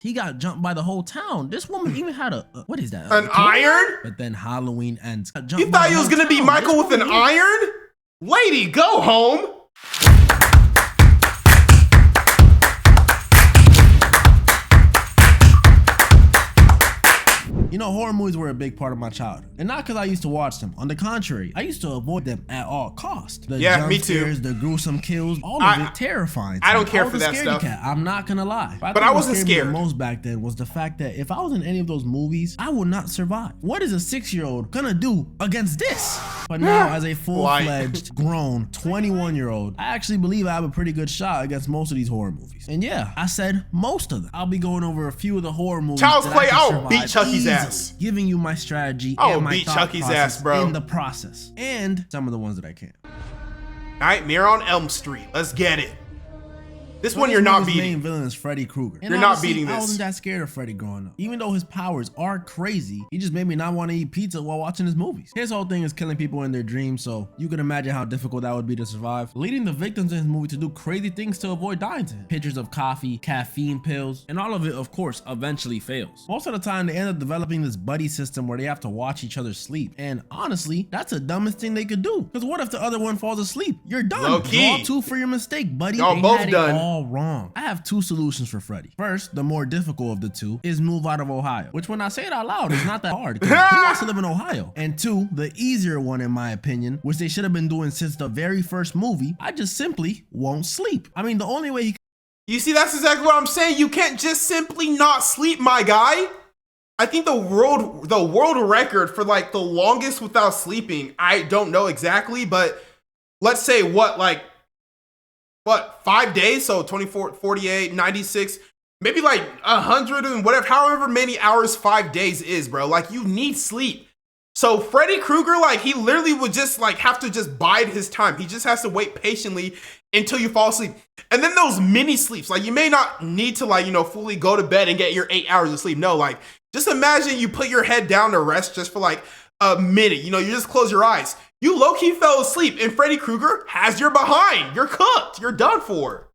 he got jumped by the whole town. This woman even had a what is that? An iron? But then Halloween ends. You thought you was gonna be Michael with an iron? Lady, go home. You know, horror movies were a big part of my childhood. And not because I used to watch them. On the contrary, I used to avoid them at all costs. The yeah, jump me too. scares, the gruesome kills, all of it terrifying. I don't care for that stuff. Cat, I'm not gonna lie. But I wasn't scared. The most back then was the fact that if I was in any of those movies, I would not survive. What is a 6-year-old gonna do against this? But now, as a full-fledged, grown 21-year-old, I actually believe I have a pretty good shot against most of these horror movies. And yeah, I said most of them. I'll be going over a few of the horror movies. Child's Play, I'll beat Chucky's ass. Giving you my strategy and my beat thought Chucky's process ass, bro. in the process. And some of the ones that I can't. Nightmare on Elm Street. Let's get it. This one you're not beating. Main villain is Freddy Krueger. You're not beating this. I wasn't that scared of Freddy growing up. Even though his powers are crazy, he just made me not want to eat pizza while watching his movies. His whole thing is killing people in their dreams, so you can imagine how difficult that would be to survive. Leading the victims in his movie to do crazy things to avoid dying to him. Pictures of coffee, caffeine pills, and all of it, of course, eventually fails. Most of the time, they end up developing this buddy system where they have to watch each other sleep. And honestly, that's the dumbest thing they could do. Because what if the other one falls asleep? You're done. Low key. Draw 2 for your mistake, buddy. Y'all both done. All wrong. I have 2 solutions for Freddy. First, the more difficult of the 2 is move out of Ohio, which when I say it out loud, it's not that hard. Who wants to live in Ohio? And 2, the easier one in my opinion, which they should have been doing since the very first movie, I just simply won't sleep. I mean, the only way he You see, that's exactly what I'm saying. You can't just simply not sleep, my guy. I think the world record for like the longest without sleeping, I don't know exactly, but let's say what 5 days? So 24, 48, 96, maybe like 100 and whatever, however many hours 5 days is, bro. Like, you need sleep. So Freddy Krueger, like, he literally would just like have to just bide his time. He just has to wait patiently until you fall asleep. And then those mini sleeps, like, you may not need to, like, you know, fully go to bed and get your 8 hours of sleep. No, like, just imagine you put your head down to rest just for like a minute. You know, you just close your eyes. You low-key fell asleep, and Freddy Krueger has your behind. You're cooked. You're done for.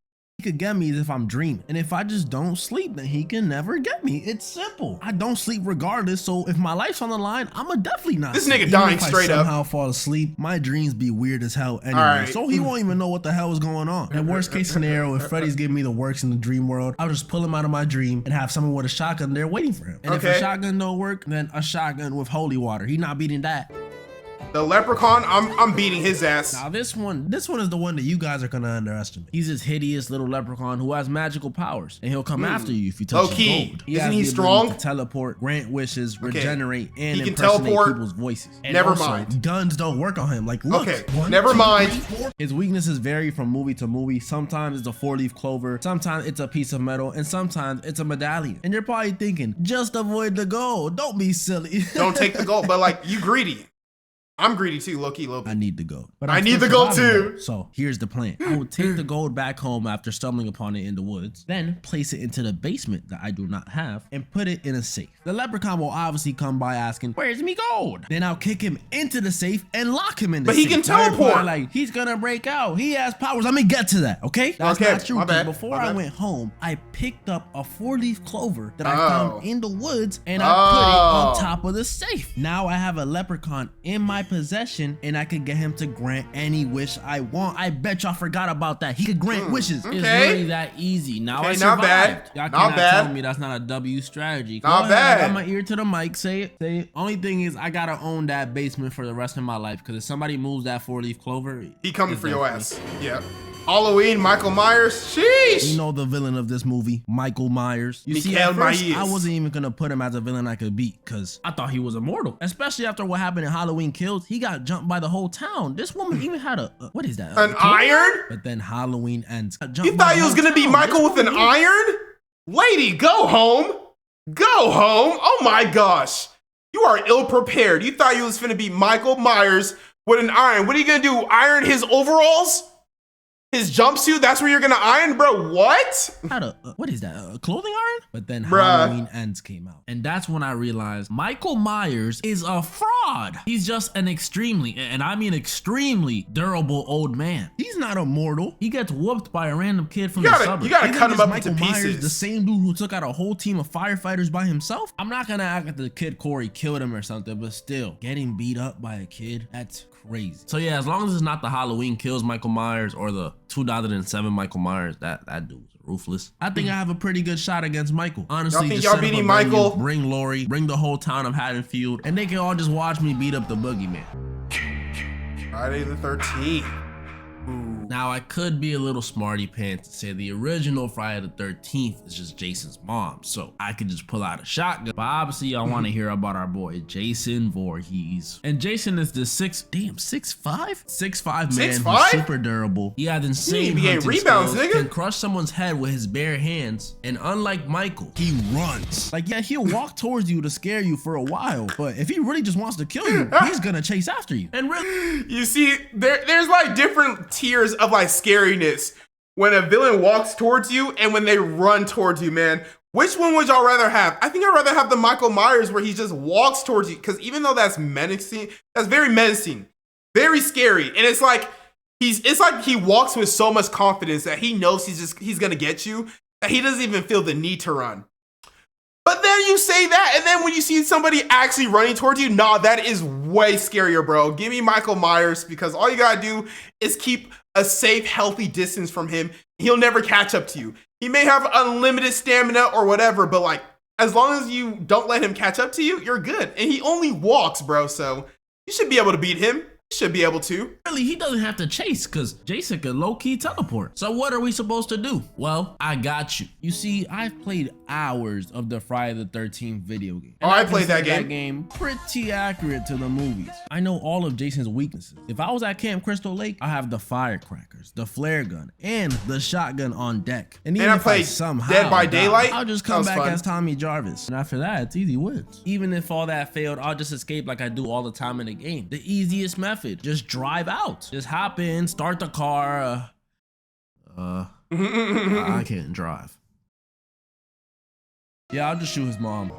could get me is if I'm dreaming. And if I just don't sleep, then he can never get me. It's simple. I don't sleep regardless, so if my life's on the line, I'ma definitely not This sleep. nigga dying straight up. If I somehow fall asleep, my dreams be weird as hell anyway, so he won't even know what the hell is going on. And worst case scenario, if Freddy's giving me the works in the dream world, I'll just pull him out of my dream and have someone with a shotgun there waiting for him. And if a shotgun don't work, then a shotgun with holy water. He not beating that. The Leprechaun, I'm beating his ass. Now this one is the one that you guys are gonna underestimate. He's this hideous little leprechaun who has magical powers, and he'll come after you if you touch his gold. Isn't he strong? To teleport, grant wishes, regenerate, and he can impersonate teleport. people's voices. And Never also, mind. guns don't work on him. Like, look. Okay, 1, never 2, mind. 3, 4. His weaknesses vary from movie to movie. Sometimes it's a 4-leaf clover, sometimes it's a piece of metal, and sometimes it's a medallion. And you're probably thinking, just avoid the gold. Don't be silly. Don't take the gold, but like, you greedy. I'm greedy too, low-key, low-key. I need the gold. But I need the gold too. So here's the plan. I will take the gold back home after stumbling upon it in the woods, then place it into the basement that I do not have and put it in a safe. The leprechaun will obviously come by asking, where's me gold? Then I'll kick him into the safe and lock him in the safe. But he can teleport. Like, he's gonna break out. He has powers. Let me get to that, okay? That's not true. My bad. Before I went home, I picked up a 4-leaf clover that I found in the woods and I put it on top of the safe. Now I have a leprechaun in my possession and I could get him to grant any wish I want. I bet y'all forgot about that. He could grant wishes. Okay. It's really that easy. Now I survived. Not bad. Y'all not cannot bad. tell me that's not a W strategy. Not bad. I got my ear to the mic. Say it. Say it. Only thing is I gotta own that basement for the rest of my life, because if somebody moves that 4-leaf clover, he coming for your ass. Yeah. Halloween, Michael Myers. Sheesh. You know the villain of this movie, Michael Myers. You see, at first, I wasn't even gonna put him as a villain I could beat, because I thought he was immortal. Especially after what happened in Halloween Kills. He got jumped by the whole town. This woman even had a what is that? An iron? But then Halloween ends. You thought you was gonna be Michael with an iron? Lady, go home. Go home. Oh my gosh. You are ill prepared. You thought you was finna be Michael Myers with an iron. What are you gonna do? Iron his overalls? His jumpsuit, that's where you're gonna iron, bro. What? What is that? A clothing iron? But then Bruh. Halloween Ends came out. And that's when I realized Michael Myers is a fraud. He's just an extremely, and I mean extremely, durable old man. He's not immortal. He gets whooped by a random kid from the suburbs. You gotta cut him up Michael into Myers, pieces. the same dude who took out a whole team of firefighters by himself. I'm not gonna act like the kid Corey killed him or something, but still, getting beat up by a kid, that's crazy. So yeah, as long as it's not the Halloween Kills Michael Myers or the 2007 Michael Myers, that dude's ruthless. I think I have a pretty good shot against Michael. Honestly, think just y'all set up beating a Michael? venue, bring Lori, bring the whole town of Haddonfield, and they can all just watch me beat up the boogeyman. Friday the 13th. Now, I could be a little smarty pants and say the original Friday the 13th is just Jason's mom, so I could just pull out a shotgun. But obviously, y'all want to hear about our boy Jason Voorhees. And Jason is the 6'5" man 6'5"? who's super durable. He had insane be getting hunting rebounds, skills, nigga. can crush someone's head with his bare hands, and unlike Michael, he runs. Like, yeah, he'll walk towards you to scare you for a while, but if he really just wants to kill you, he's gonna chase after you. And really, You see, there's like different tiers of like scariness when a villain walks towards you and when they run towards you, man. Which one would y'all rather have? I think I'd rather have the Michael Myers where he just walks towards you, because even though that's menacing, that's very menacing, very scary, and it's like he walks with so much confidence that he knows he's gonna get you, that he doesn't even feel the need to run. But then you say that, and then when you see somebody actually running towards you, nah, that is way scarier, bro. Give me Michael Myers, because all you gotta do is keep a safe, healthy distance from him. He'll never catch up to you. He may have unlimited stamina or whatever, but like, as long as you don't let him catch up to you, you're good. And he only walks, bro, so you should be able to beat him. You should be able to. really, he doesn't have to chase because Jason can low-key teleport. So what are we supposed to do? Well, I got you. You see, I've played hours of the Friday the 13th video game. Oh, I played that consider game. Pretty accurate to the movies. I know all of Jason's weaknesses. If I was at Camp Crystal Lake, I have the firecrackers, the flare gun, and the shotgun on deck. And even I if played somehow Dead by die, Daylight. I'll just That come was back fun. as Tommy Jarvis. And after that, it's easy wins. Even if all that failed, I'll just escape like I do all the time in the game. The easiest method, just drive out. Just hop in, start the car. I can't drive. Yeah, I'll just shoot his mom.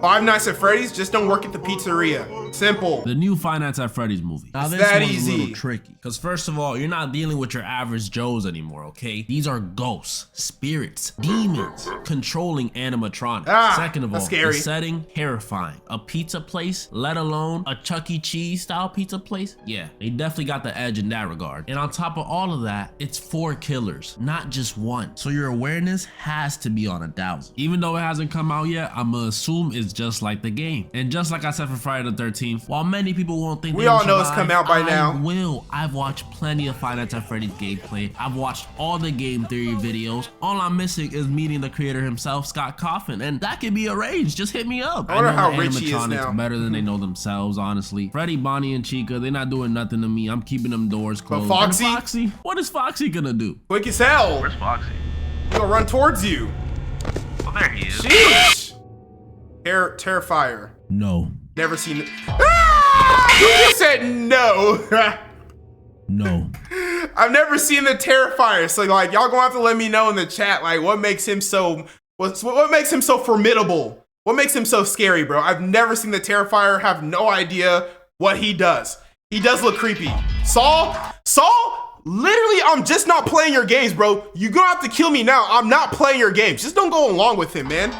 Five Nights at Freddy's, just don't work at the pizzeria. Simple. The new Five Nights at Freddy's movie. Now this that one's easy. a little tricky. Because first of all, you're not dealing with your average Joes anymore, okay? These are ghosts, spirits, demons, controlling animatronics. Second of all, that's scary. the setting, terrifying. A pizza place, let alone a Chuck E. Cheese style pizza place? Yeah, they definitely got the edge in that regard. And on top of all of that, it's 4 killers, not just one. So your awareness has to be on 1,000. Even though it hasn't come out yet, I'ma assume it's just like the game. And just like I said for Friday the 13th, while many people won't think We they all will know it's survive, come out by now. I will. I've watched plenty of Five Nights at Freddy's gameplay. I've watched all the game theory videos. All I'm missing is meeting the creator himself, Scott Coffin, and that can be arranged. Just hit me up. I wonder know how the rich he is animatronics now. better than they know themselves, honestly. Freddy, Bonnie, and Chica, they're not doing nothing to me. I'm keeping them doors closed. Foxy? And Foxy? What is Foxy gonna do? Quick as hell. Where's Foxy? He's gonna run towards you. Oh, there he is. Sheesh. Terrifier. No. Never seen it. Ah! You just said no. No. I've never seen the Terrifier, so like y'all gonna have to let me know in the chat like what makes him so what makes him so formidable? What makes him so scary, bro? I've never seen the Terrifier, have no idea what he does. He does look creepy. Saul, literally, I'm just not playing your games, bro. You're gonna have to kill me now. I'm not playing your games. Just don't go along with him, man.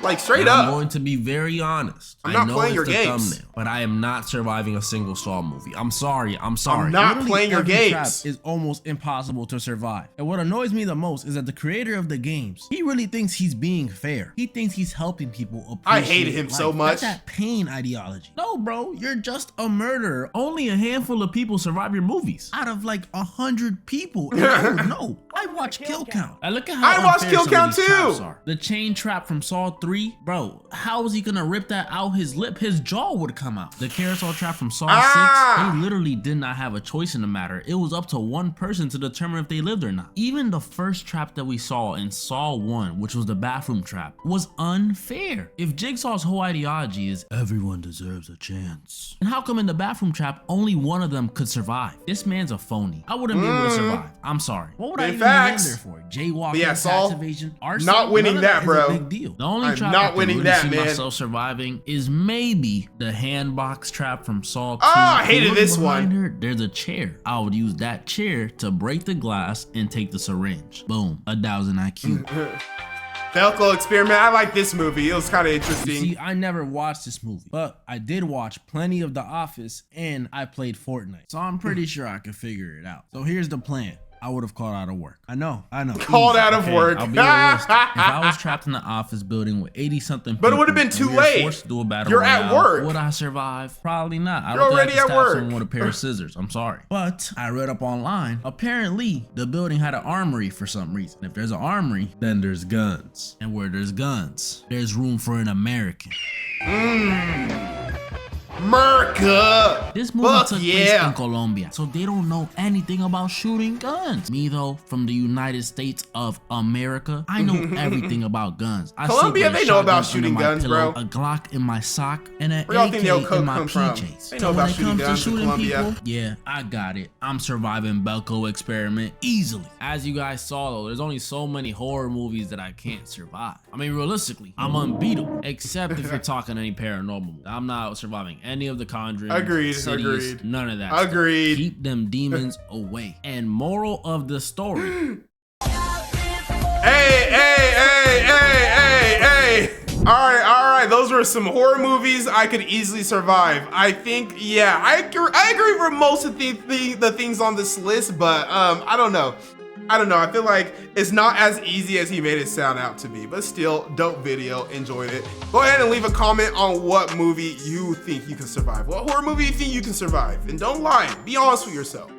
Like straight And up. I'm going to be very honest. I'm not I know playing it's your the games. thumbnail, but I am not surviving a single Saw movie. I'm sorry. I'm not playing your every trap games. is almost impossible to survive. And what annoys me the most is that the creator of the games, he really thinks he's being fair. He thinks he's helping people appreciate I hated him so life. much. That's that pain ideology. No, bro, you're just a murderer. Only a handful of people survive your movies. Out of like 100 people. And I would know. I I watch Kill Count. I look at how I watched unfair Kill some Count of these too. traps are. The chain trap from Saw 3, bro. How was he gonna rip that out his lip? His jaw would come out. The carousel trap from Saw 6, they literally did not have a choice in the matter. It was up to one person to determine if they lived or not. Even the first trap that we saw in Saw 1, which was the bathroom trap, was unfair. If Jigsaw's whole ideology is everyone deserves a chance, and how come in the bathroom trap only one of them could survive? This man's a phony. I wouldn't be able to survive. I'm sorry. What would I even be in there for? Jaywalking, tax evasion, arson? Not winning that, bro. Big deal. The only I'm trap not I can winning really that, see man. myself surviving is maybe the hand box trap from Saw 2. I hated Look this behind one. her, there's a chair. I would use that chair to break the glass and take the syringe. Boom, 1,000 IQ. Belko Experiment. I like this movie. It was kind of interesting. See, I never watched this movie, but I did watch plenty of The Office and I played Fortnite. So I'm pretty sure I could figure it out. So here's the plan. I would have called out of work. I know. Called out of work. I'll be realistic. If I was trapped in the office building with 80-something people, But it would have been too late. Forced to do a battle You're at royale, work. Would I survive? Probably not. I You're don't think already I could at stab work. someone with a pair of scissors. I'm sorry. But I read up online. Apparently, the building had an armory for some reason. If there's an armory, then there's guns. And where there's guns, there's room for an American. Merca. This movie took place in Colombia, so they don't know anything about shooting guns. Me though, from the United States of America, I know everything about guns. I Colombia, sleep with a they know about shotgun shooting under my guns, pillow, bro. A Glock in my sock, and an Where y'all AK think they'll in my come from? PJs. They know So when about it shooting comes to guns in shooting Colombia. people, yeah, I got it. I'm surviving Belko Experiment easily. As you guys saw though, there's only so many horror movies that I can't survive. I mean, realistically, I'm unbeatable, except if you're talking any paranormal. I'm not surviving any of the Conjuring. Agreed. None of that. Agreed. Stuff. Keep them demons away. And moral of the story. Hey. All right. Those were some horror movies I could easily survive. I think, yeah, I agree for most of the things on this list, but I don't know. I feel like it's not as easy as he made it sound out to be, but still, dope video. Enjoyed it. Go ahead and leave a comment on what movie you think you can survive. What horror movie you think you can survive? And don't lie. Be honest with yourself.